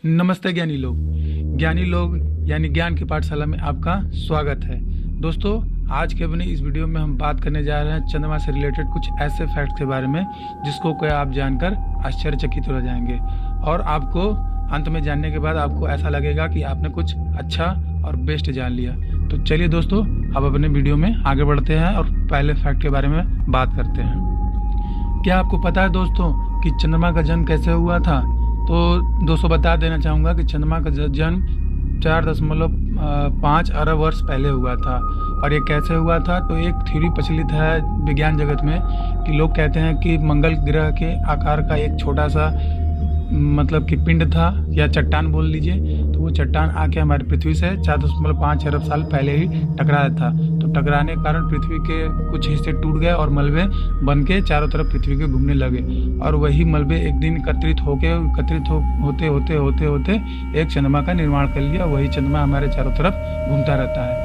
नमस्ते ज्ञानी लोग यानी ज्ञान की पाठशाला में आपका स्वागत है। दोस्तों, आज के अपने इस वीडियो में हम बात करने जा रहे हैं चंद्रमा से रिलेटेड कुछ ऐसे फैक्ट के बारे में जिसको कोई आप जानकर आश्चर्यचकित हो जाएंगे और आपको अंत में जानने के बाद आपको ऐसा लगेगा कि आपने कुछ अच्छा और बेस्ट जान लिया। तो चलिए दोस्तों, अब अपने वीडियो में आगे बढ़ते हैं और पहले फैक्ट के बारे में बात करते हैं। क्या आपको पता है दोस्तों कि चंद्रमा का जन्म कैसे हुआ था? तो दोस्तों बता देना चाहूँगा कि चंद्रमा का जन्म 4.5 अरब वर्ष पहले हुआ था। और ये कैसे हुआ था? तो एक थ्योरी प्रचलित है विज्ञान जगत में कि लोग कहते हैं कि मंगल ग्रह के आकार का एक छोटा सा मतलब कि पिंड था या चट्टान बोल लीजिए, तो वो चट्टान आके हमारी पृथ्वी से 4.5 अरब साल पहले ही टकराया था। तो टकराने के कारण पृथ्वी के कुछ हिस्से टूट गए और मलबे बन के चारों तरफ पृथ्वी के घूमने लगे और वही मलबे एक दिन होते होते एक चंद्रमा का निर्माण कर लिया। वही चंद्रमा हमारे चारों तरफ घूमता रहता है।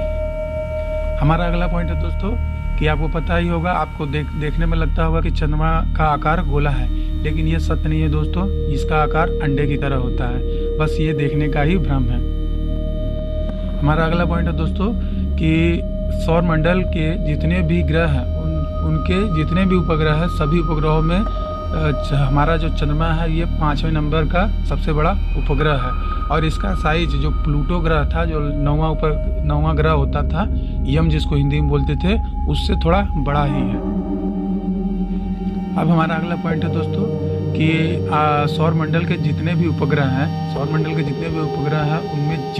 हमारा अगला पॉइंट है दोस्तों कि आपको पता ही होगा, आपको देखने में लगता होगा कि चंद्रमा का आकार गोला है, लेकिन ये सत्य नहीं है दोस्तों। इसका आकार अंडे की तरह होता है, बस ये देखने का ही भ्रम है। हमारा अगला पॉइंट है दोस्तों कि सौर मंडल के जितने भी ग्रह हैं उनके जितने भी उपग्रह हैं, सभी उपग्रहों में हमारा जो चंद्रमा है ये 5वें नंबर का सबसे बड़ा उपग्रह है और इसका साइज जो प्लूटो ग्रह था, जो 9वां ग्रह होता था, यम जिसको हिंदी में बोलते थे, उससे थोड़ा बड़ा ही है। अब हमारा अगला पॉइंट है दोस्तों कि सौर मंडल के जितने भी उपग्रह हैं उनमें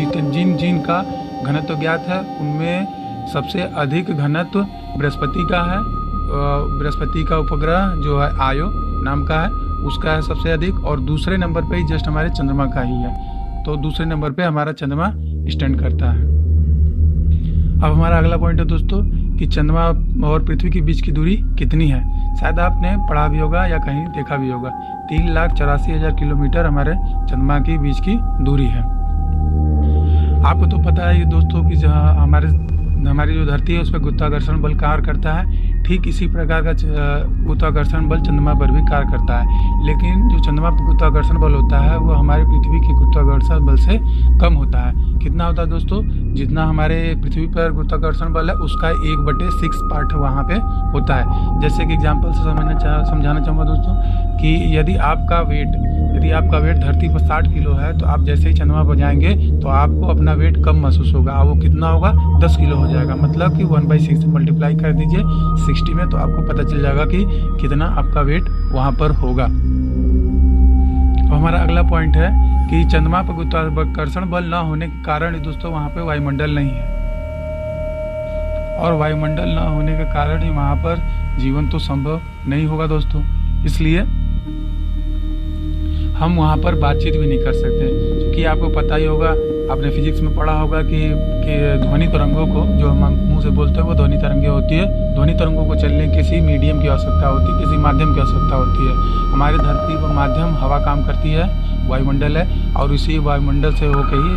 जिन का घनत्व ज्ञात है, उनमें सबसे अधिक घनत्व बृहस्पति का है। बृहस्पति का उपग्रह जो है आयो नाम का है, उसका है सबसे अधिक, और दूसरे नंबर पे ही जस्ट हमारे चंद्रमा का ही है। तो दूसरे नंबर पे हमारा चंद्रमा स्टैंड करता है। अब हमारा अगला पॉइंट है दोस्तों कि चंद्रमा और पृथ्वी के बीच की दूरी कितनी है। शायद आपने पढ़ा भी होगा या कहीं देखा भी होगा, 3,84,000 किलोमीटर हमारे चंद्रमा के बीच की दूरी है। आपको तो पता है दोस्तों कि जहाँ हमारी जो धरती है उस पर गुरुत्वाकर्षण बल कार्य करता है, ठीक इसी प्रकार का गुरुत्वाकर्षण बल चंद्रमा पर भी कार्य करता है। लेकिन जो चंद्रमा पर गुरुत्वाकर्षण बल होता है वो हमारे पृथ्वी के गुरुत्वाकर्षण बल से कम होता है। कितना होता है दोस्तों? जितना हमारे पृथ्वी पर गुरुत्वाकर्षण बल है उसका 1/6 पार्ट वहाँ पे होता है। जैसे कि एग्जाम्पल से समझाना चाहूँगा दोस्तों कि यदि आपका वेट धरती पर 60 किलो है, तो आप जैसे ही चंद्रमा पर जाएंगे तो आपको अपना वेट कम महसूस होगा। वो कितना होगा? 10 किलो हो जाएगा। मतलब कि 1/6 से मल्टीप्लाई कर दीजिए 60 में, तो आपको पता चल जाएगा कि कितना आपका वेट वहाँ पर होगा। और हमारा अगला पॉइंट है कि चंद्रमा पर गुरुत्वाकर्षण बल न होने के कारण दोस्तों वहाँ पे वायुमंडल नहीं है, और वायुमंडल न होने के कारण ही वहाँ पर जीवन तो संभव नहीं होगा दोस्तों। इसलिए हम वहाँ पर बातचीत भी नहीं कर सकते, क्योंकि आपको पता ही होगा, आपने फिजिक्स में पढ़ा होगा कि ध्वनि तरंगों को जो हम मुंह से बोलते हैं वो ध्वनि तरंगें होती है। ध्वनि तरंगों को चलने किसी मीडियम की आवश्यकता होती है, किसी माध्यम की आवश्यकता होती है। हमारी धरती पर माध्यम हवा काम करती है, वायुमंडल है, और इसी वायुमंडल से होकर ही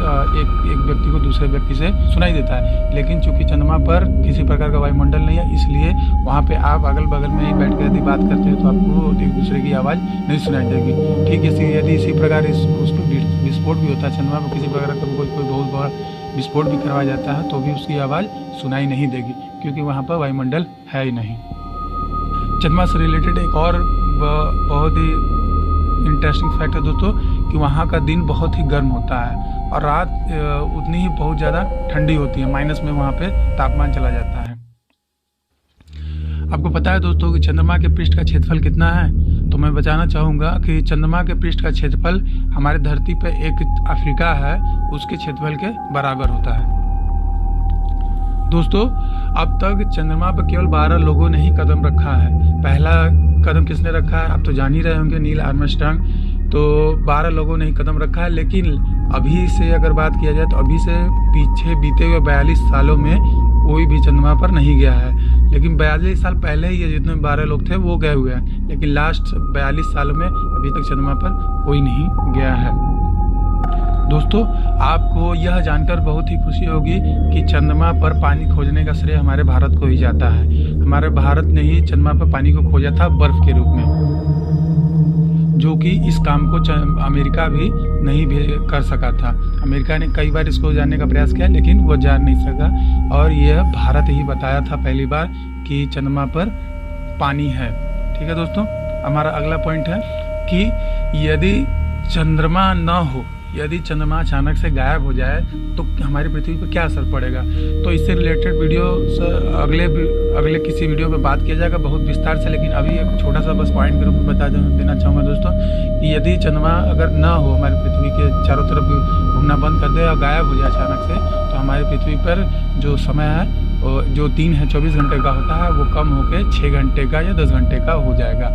एक व्यक्ति को दूसरे व्यक्ति से सुनाई देता है। लेकिन चूंकि चंद्रमा पर किसी प्रकार का वायुमंडल नहीं है, इसलिए वहाँ पे आप अगल बगल में ही बैठ कर यदि बात करते हैं तो आपको एक दूसरे की आवाज़ नहीं सुनाई देगी। ठीक है, यदि इसी प्रकार उस पर विस्फोट भी होता है, चंद्रमा पर किसी प्रकार का कोई बहुत बड़ा विस्फोट भी करवाया जाता है, तो भी उसकी आवाज़ सुनाई नहीं देगी, क्योंकि वहाँ पर वायुमंडल है ही नहीं। चंद्रमा से रिलेटेड एक और बहुत ही इंटरेस्टिंग फैक्ट है दोस्तों कि वहाँ का दिन बहुत ही गर्म होता है और रात उतनी ही बहुत ज़्यादा ठंडी होती है, माइनस में वहाँ पे तापमान चला जाता है। आपको पता है दोस्तों कि चंद्रमा के पृष्ठ का क्षेत्रफल कितना है? तो मैं बताना चाहूँगा कि चंद्रमा के पृष्ठ का क्षेत्रफल हमारे धरती पर एक अफ्रीका है उसके क्षेत्रफल के बराबर होता है। दोस्तों, अब तक चंद्रमा पर केवल 12 लोगों ने ही कदम रखा है। पहला कदम किसने रखा है आप तो जान ही रहे होंगे, नील आर्मस्ट्रांग। तो 12 लोगों ने ही कदम रखा है, लेकिन अभी से अगर बात किया जाए तो अभी से पीछे बीते हुए 42 सालों में कोई भी चंद्रमा पर नहीं गया है। लेकिन 42 साल पहले ही ये जितने 12 लोग थे वो गए हुए हैं, लेकिन लास्ट 42 सालों में अभी तक चंद्रमा पर कोई नहीं गया है। दोस्तों, आपको यह जानकर बहुत ही खुशी होगी कि चंद्रमा पर पानी खोजने का श्रेय हमारे भारत को ही जाता है। हमारे भारत ने ही चंद्रमा पर पानी को खोजा था बर्फ के रूप में। जो कि इस काम को अमेरिका भी नहीं कर सका था। अमेरिका ने कई बार इसको जानने का प्रयास किया लेकिन वो जान नहीं सका, और यह भारत ही बताया था पहली बार कि चंद्रमा पर पानी है। ठीक है दोस्तों, हमारा अगला पॉइंट है कि यदि चंद्रमा न हो, यदि चंद्रमा अचानक से गायब हो जाए तो हमारी पृथ्वी पर क्या असर पड़ेगा। तो इससे रिलेटेड वीडियो अगले किसी वीडियो में बात किया जाएगा बहुत विस्तार से, लेकिन अभी एक छोटा सा बस पॉइंट के रूप में बता देना चाहूँगा दोस्तों कि यदि चंद्रमा अगर ना हो, हमारी पृथ्वी के चारों तरफ घूमना बंद कर दे और गायब हो जाए अचानक से, तो हमारी पृथ्वी पर जो समय है जो 3 है 24 घंटे का होता है, वो कम होकर 6 घंटे का या 10 घंटे का हो जाएगा,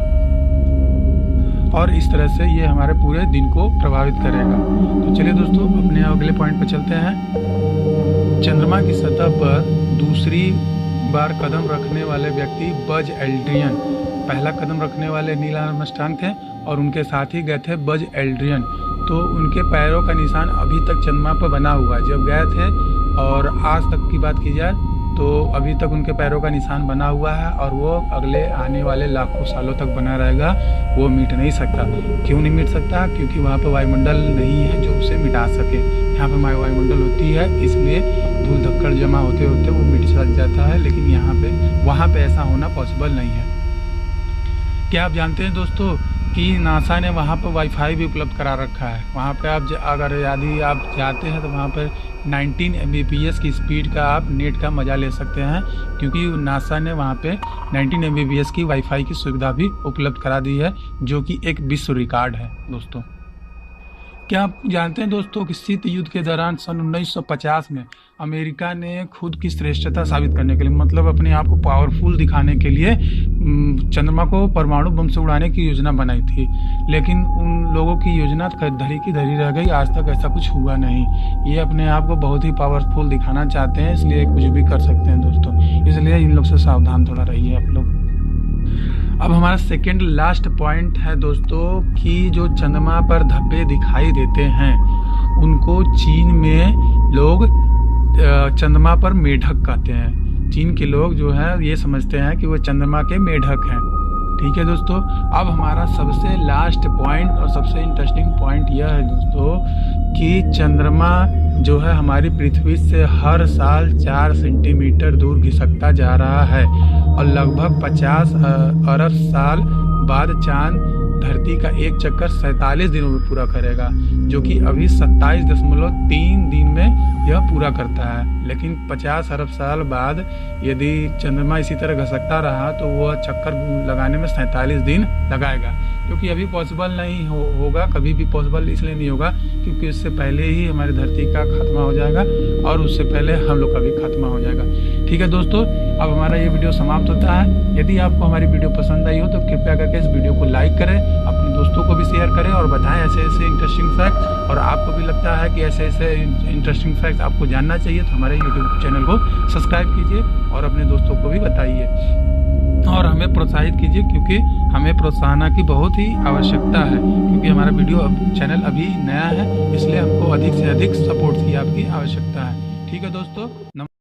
और इस तरह से ये हमारे पूरे दिन को प्रभावित करेगा। तो चलिए दोस्तों अपने अगले पॉइंट पर चलते हैं। चंद्रमा की सतह पर दूसरी बार कदम रखने वाले व्यक्ति बज एल्ड्रियन, पहला कदम रखने वाले नील आर्मस्ट्रांग थे और उनके साथ ही गए थे बज एल्ड्रियन। तो उनके पैरों का निशान अभी तक चंद्रमा पर बना हुआ है। जब गए थे और आज तक की बात की जाए तो अभी तक उनके पैरों का निशान बना हुआ है, और वो अगले आने वाले लाखों सालों तक बना रहेगा, वो मिट नहीं सकता। क्यों नहीं मिट सकता? क्योंकि वहाँ पे वायुमंडल नहीं है जो उसे मिटा सके। यहाँ पे वायुमंडल होती है, इसलिए धूल धक्कड़ जमा होते होते वो मिट जाता है, लेकिन वहाँ पे ऐसा होना पॉसिबल नहीं है। क्या आप जानते हैं दोस्तों कि नासा ने वहाँ पर वाईफाई भी उपलब्ध करा रखा है। वहाँ पे अगर यदि आप जाते हैं तो वहाँ पर 19 Mbps की स्पीड का आप नेट का मज़ा ले सकते हैं, क्योंकि नासा ने वहाँ पे 19 Mbps की वाईफाई की सुविधा भी उपलब्ध करा दी है, जो कि एक विश्व रिकॉर्ड है दोस्तों। क्या आप जानते हैं दोस्तों कि शीत युद्ध के दौरान सन 1950 में अमेरिका ने खुद की श्रेष्ठता साबित करने के लिए, मतलब अपने आप को पावरफुल दिखाने के लिए, चंद्रमा को परमाणु बम से उड़ाने की योजना बनाई थी, लेकिन उन लोगों की योजना धरी की धरी रह गई। आज तक ऐसा कुछ हुआ नहीं। ये अपने आप को बहुत ही पावरफुल दिखाना चाहते हैं, इसलिए कुछ भी कर सकते हैं दोस्तों, इसलिए इन लोग से सावधान थोड़ा रहिए आप लोग। अब हमारा सेकेंड लास्ट पॉइंट है दोस्तों कि जो चंद्रमा पर धब्बे दिखाई देते हैं उनको चीन में लोग चंद्रमा पर मेढक कहते हैं। चीन के लोग जो है ये समझते हैं कि वो चंद्रमा के मेढक हैं। ठीक है दोस्तों, अब हमारा सबसे लास्ट पॉइंट और सबसे इंटरेस्टिंग पॉइंट यह है दोस्तों कि चंद्रमा जो है हमारी पृथ्वी से हर साल 4 सेंटीमीटर दूर खिसकता जा रहा है, और लगभग 50 अरब साल बाद चांद धरती का एक चक्कर 47 दिनों में पूरा करेगा, जो कि अभी 27.3 दिन में यह पूरा करता है। लेकिन 50 अरब साल बाद यदि चंद्रमा इसी तरह घसकता रहा तो वह चक्कर लगाने में 47 दिन लगाएगा, क्योंकि अभी पॉसिबल नहीं होगा। कभी भी पॉसिबल इसलिए नहीं होगा क्योंकि उससे पहले ही हमारी धरती का खात्मा हो जाएगा, और उससे पहले हम लोग का भी खात्मा हो जाएगा। ठीक है दोस्तों, अब हमारा ये वीडियो समाप्त होता है। यदि आपको हमारी वीडियो पसंद आई हो तो कृपया करके इस वीडियो को लाइक करें, अपने दोस्तों को भी शेयर करें और बताएं ऐसे ऐसे इंटरेस्टिंग फैक्ट, और आपको भी लगता है कि ऐसे ऐसे इंटरेस्टिंग फैक्ट आपको जानना चाहिए तो हमारे यूट्यूब चैनल को सब्सक्राइब कीजिए और अपने दोस्तों को भी बताइए, और हमें प्रोत्साहित कीजिए, क्योंकि हमें प्रोत्साहन की बहुत ही आवश्यकता है, क्योंकि हमारा वीडियो चैनल अभी नया है, इसलिए हमको अधिक से अधिक सपोर्ट की आपकी आवश्यकता है। ठीक है दोस्तों।